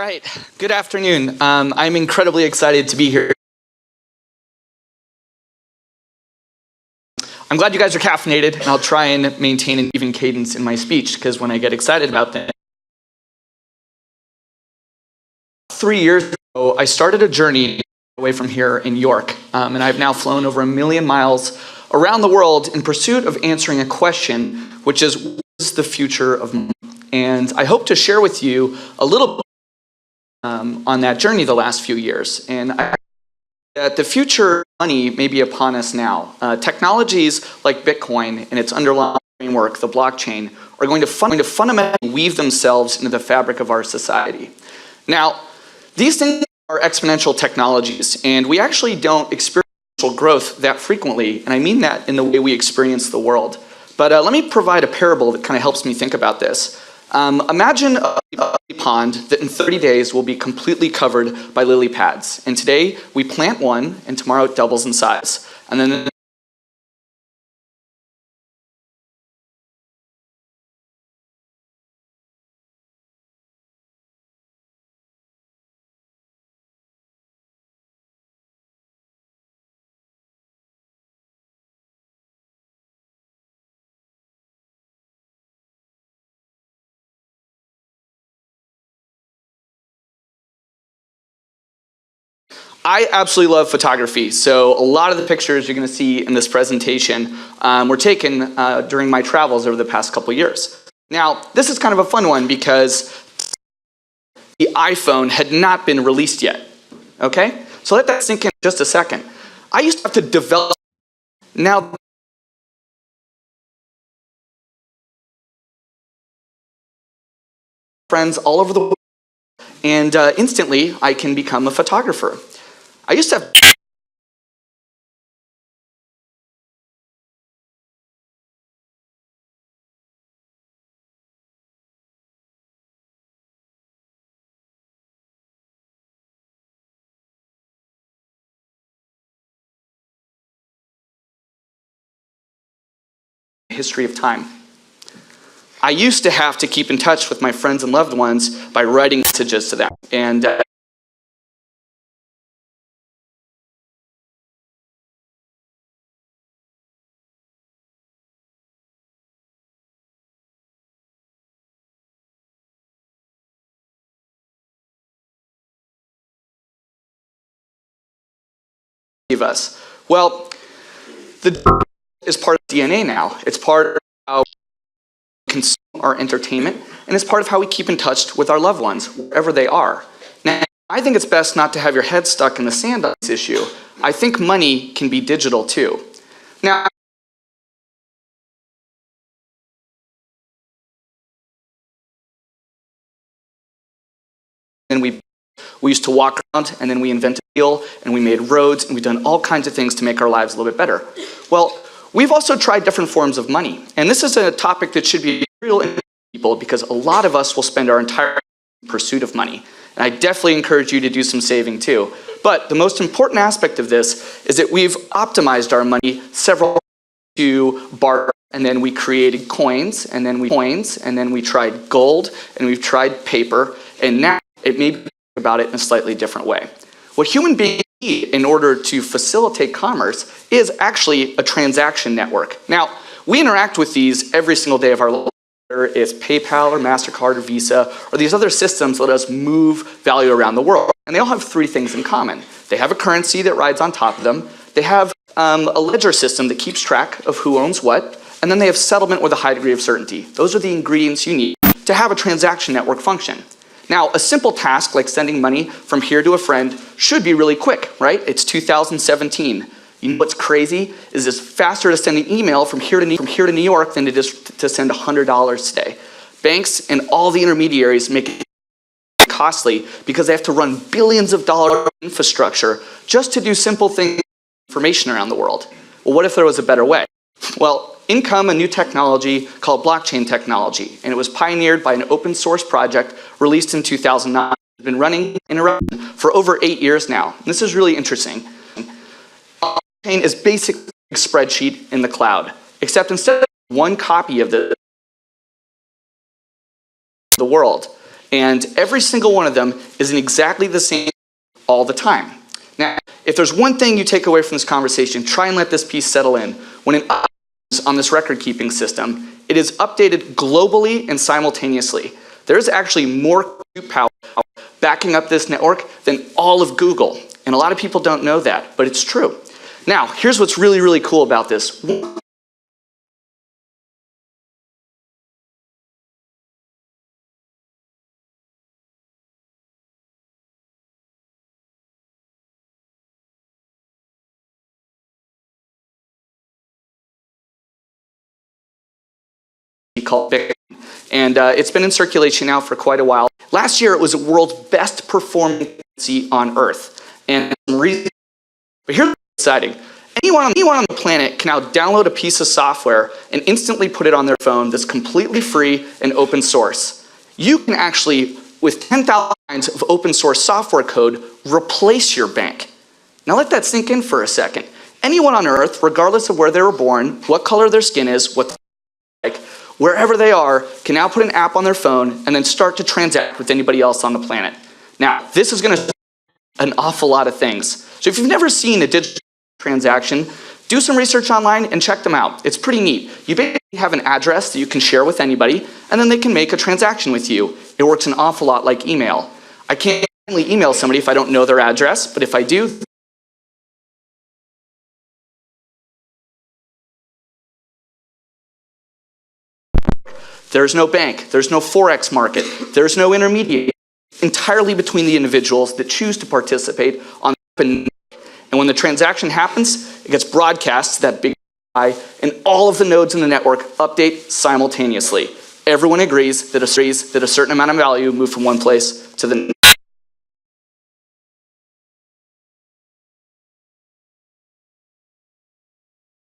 right, good afternoon. I'm incredibly excited to be here. I'm glad you guys are caffeinated, and I'll try and maintain an even cadence in my speech, because when I get excited about things. 3 years ago, I started a journey away from here in York, and I've now flown over 1 million miles around the world in pursuit of answering a question, which is, what is the future of money? And I hope to share with you a little bit on that journey the last few years. And that the future of money may be upon us now. Technologies like Bitcoin and its underlying framework, the blockchain, are going to fundamentally weave themselves into the fabric of our society. Now, these things are exponential technologies, and we actually don't experience growth that frequently, and I mean that in the way we experience the world. But let me provide a parable that kind of helps me think about this. Imagine a pond that in 30 days will be completely covered by lily pads. And today we plant one, and tomorrow it doubles in size. And then I absolutely love photography, so a lot of the pictures you're going to see in this presentation were taken during my travels over the past couple years. Now, this is kind of a fun one because the iPhone had not been released yet, okay? So let that sink in just a second. I used to have to develop, now friends all over the world, and instantly I can become a photographer. I used to have a history of time. I used to have to keep in touch with my friends and loved ones by writing messages to them. And us. Well, the is part of DNA now. It's part of how we consume our entertainment, and it's part of how we keep in touch with our loved ones, wherever they are. Now, I think it's best not to have your head stuck in the sand on this issue. I think money can be digital too. Now, and we used to walk around, and then we invented wheel, and we made roads, and we've done all kinds of things to make our lives a little bit better. Well, we've also tried different forms of money, and this is a topic that should be real to people because a lot of us will spend our entire pursuit of money. And I definitely encourage you to do some saving too. But the most important aspect of this is that we've optimized our money several to barter, and then we created coins, and then we tried gold, and we've tried paper, and now it may be about it in a slightly different way. What human beings need in order to facilitate commerce is actually a transaction network. Now, we interact with these every single day of our life, whether it's PayPal or MasterCard or Visa or these other systems that let us move value around the world. And they all have three things in common. They have a currency that rides on top of them. They have a ledger system that keeps track of who owns what. And then they have settlement with a high degree of certainty. Those are the ingredients you need to have a transaction network function. Now, a simple task like sending money from here to a friend should be really quick, right? It's 2017. You know what's crazy is it's faster to send an email from here to New York than it is to send $100 today. Banks and all the intermediaries make it costly because they have to run billions of dollars in infrastructure just to do simple things, information around the world. Well, what if there was a better way? Well, in come a new technology called blockchain technology, and it was pioneered by an open source project released in 2009. It's been running for over 8 years now. And this is really interesting. Blockchain is basically a spreadsheet in the cloud, except instead of one copy of the world, And every single one of them is in exactly the same all the time. Now, if there's one thing you take away from this conversation, try and let this piece settle in. When an item is on this record-keeping system, it is updated globally and simultaneously. There's actually more compute power backing up this network than all of Google. And a lot of people don't know that, but it's true. Now, here's what's really, really cool about this. Called Bitcoin. And it's been in circulation now for quite a while. Last year, it was the world's best performing currency on Earth. And some reason, but here's what's exciting. Anyone on the planet can now download a piece of software and instantly put it on their phone that's completely free and open source. You can actually, with 10,000 lines of open source software code, replace your bank. Now let that sink in for a second. Anyone on Earth, regardless of where they were born, what color their skin is, what they're like, wherever they are, can now put an app on their phone and then start to transact with anybody else on the planet. Now, this is going to an awful lot of things. So if you've never seen a digital transaction, do some research online and check them out. It's pretty neat. You basically have an address that you can share with anybody, and then they can make a transaction with you. It works an awful lot like email. I can't only email somebody if I don't know their address, but if I do, there's no bank, there's no forex market, there's no intermediary, entirely between the individuals that choose to participate on the open network. And when the transaction happens, it gets broadcast to that big eye, and all of the nodes in the network update simultaneously. Everyone agrees that a certain amount of value moved from one place to the next.